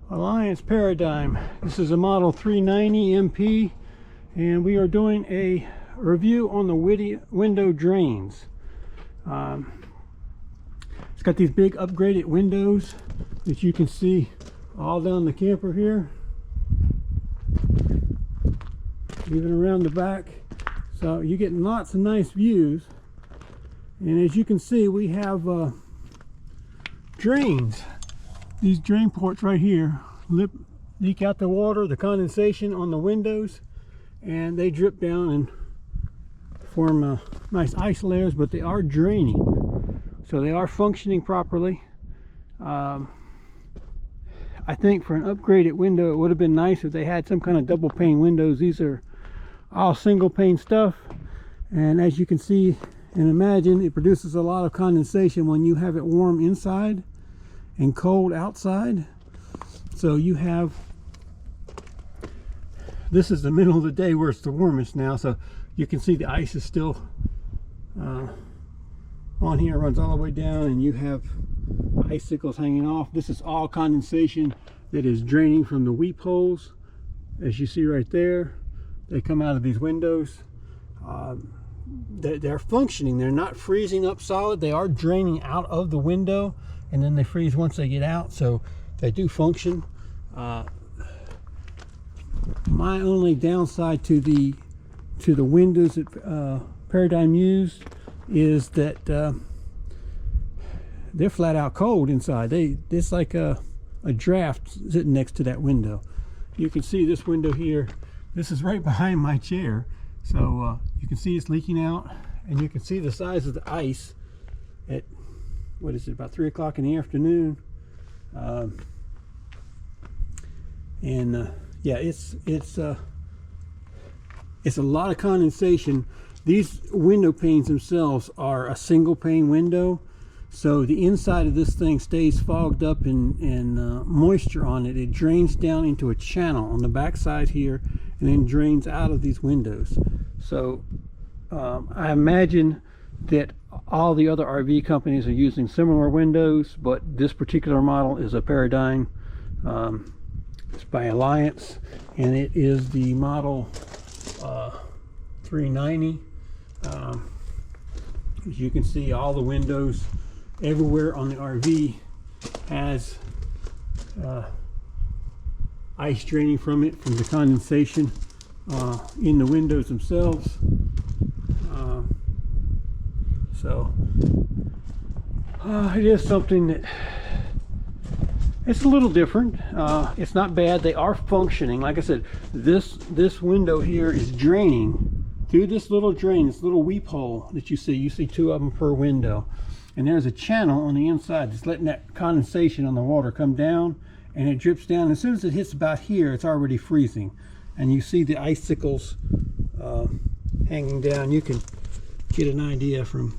Alliance Paradigm. This is a model 390 MP, and we are doing a review on the window drains. It's got these big upgraded windows that you can see all down the camper here, even around the back, so you get lots of nice views. And as you can see, we have drains. These drain ports right here leak out the water, the condensation on the windows, and they drip down and form nice ice layers, but they are draining, so they are functioning properly. I think for an upgraded window, it would have been nice if they had some kind of double pane windows. These are all single pane stuff, and as you can see and imagine, it produces a lot of condensation when you have it warm inside and cold outside. So you have, this is the middle of the day where it's the warmest now, so you can see the ice is still on here, runs all the way down, and you have icicles hanging off. This is all condensation that is draining from the weep holes, as you see right there. They come out of these windows. They're functioning. They're not freezing up solid. They are draining out of the window, and then they freeze once they get out, so they do function. My only downside to the windows that Paradigm used is that they're flat out cold inside. It's like a draft sitting next to that window. You can see this window here. This is right behind my chair, so you can see it's leaking out, and you can see the size of the ice at, what is it, about 3 o'clock in the afternoon. Yeah, it's a lot of condensation. These window panes themselves are a single pane window, so the inside of this thing stays fogged up and moisture on it. It drains down into a channel on the back side here, and then drains out of these windows. So I imagine that all the other RV companies are using similar windows, but this particular model is a Paradigm. It's by Alliance, and it is the model 390. As you can see, all the windows everywhere on the RV has ice draining from it, from the condensation in the windows themselves. So it is something that it's a little different. It's not bad. They are functioning. Like I said, this window here is draining through this little drain, this little weep hole that you see. You see 2 of them per window, and there's a channel on the inside that's letting that condensation on the water come down, and it drips down. As soon as it hits about here, it's already freezing, and you see the icicles hanging down. You can get an idea from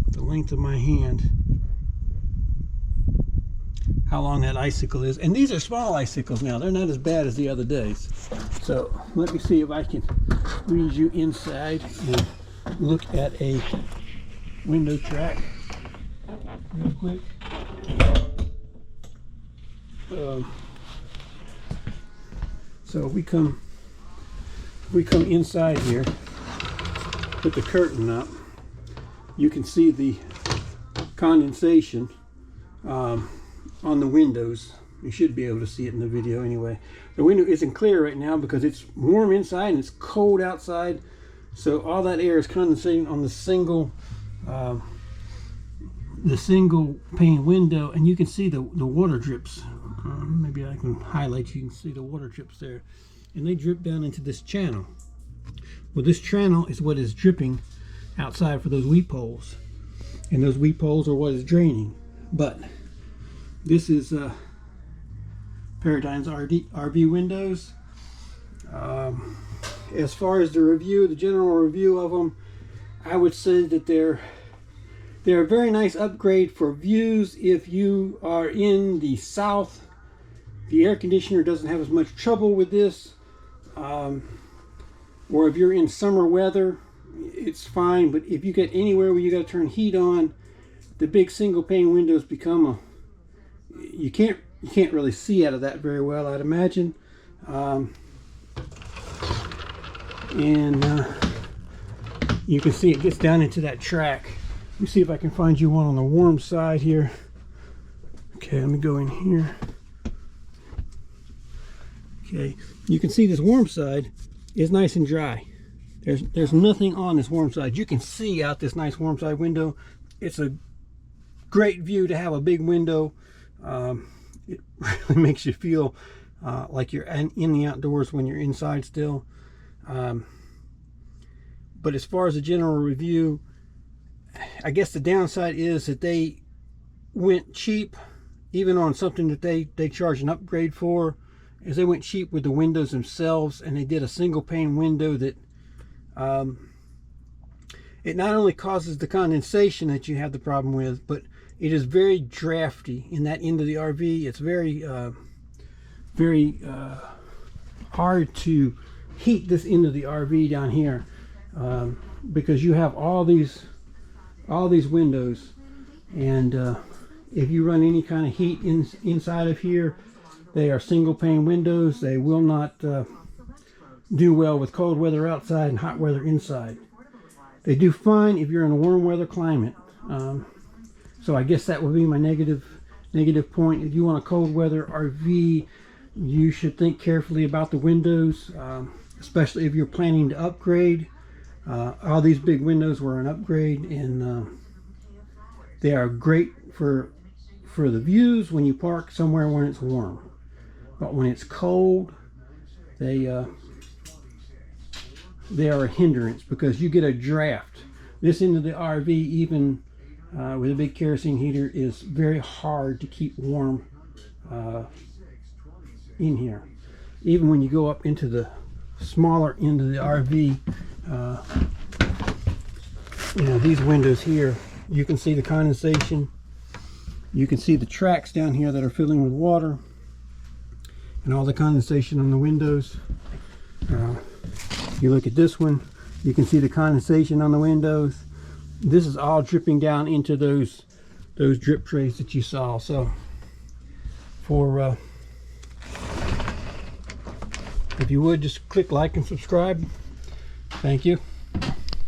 the length of my hand how long that icicle is. And these are small icicles now. They're not as bad as the other days. So let me see if I can lead you inside and look at a window track real quick. So we come inside here, put the curtain up. You can see the condensation on the windows. You should be able to see it in the video anyway. The window isn't clear right now because it's warm inside and it's cold outside, so all that air is condensating on the single pane window, and you can see the water drips. Maybe I can highlight, you can see the water drips there, and they drip down into this channel. Well, this channel is what is dripping outside for those weep holes, and those weep holes are what is draining. But this is Paradigm's RV windows. As far as the general review of them, I would say that they're a very nice upgrade for views. If you are in the south, the air conditioner doesn't have as much trouble with this, or if you're in summer weather, it's fine. But if you get anywhere where you got to turn heat on, the big single pane windows become you can't you can't really see out of that very well, I'd imagine. You can see it gets down into that track. Let me see if I can find you one on the warm side here. Okay, let me go in here. Okay, you can see this warm side is nice and dry. There's nothing on this warm side. You can see out this nice warm side window. It's a great view to have a big window. It really makes you feel like you're in the outdoors when you're inside still. But as far as a general review, I guess the downside is that they went cheap, even on something that they charge an upgrade for, is they went cheap with the windows themselves, and they did a single pane window that it not only causes the condensation that you have the problem with, but it is very drafty in that end of the RV. It's very hard to heat this end of the RV down here, because you have all these windows, and if you run any kind of heat inside of here, they are single pane windows. They will not do well with cold weather outside and hot weather inside. They do fine if you're in a warm weather climate. So I guess that would be my negative point. If you want a cold weather RV, you should think carefully about the windows, especially if you're planning to upgrade. All these big windows were an upgrade, and they are great for the views when you park somewhere when it's warm. But when it's cold, they are a hindrance, because you get a draft. This end of the RV, even with a big kerosene heater, is very hard to keep warm in here. Even when you go up into the smaller end of the RV, these windows here, you can see the condensation. You can see the tracks down here that are filling with water, and all the condensation on the windows. You look at this one, you can see the condensation on the windows. This is all dripping down into those drip trays that you saw. So if you would, just click like and subscribe. Thank you.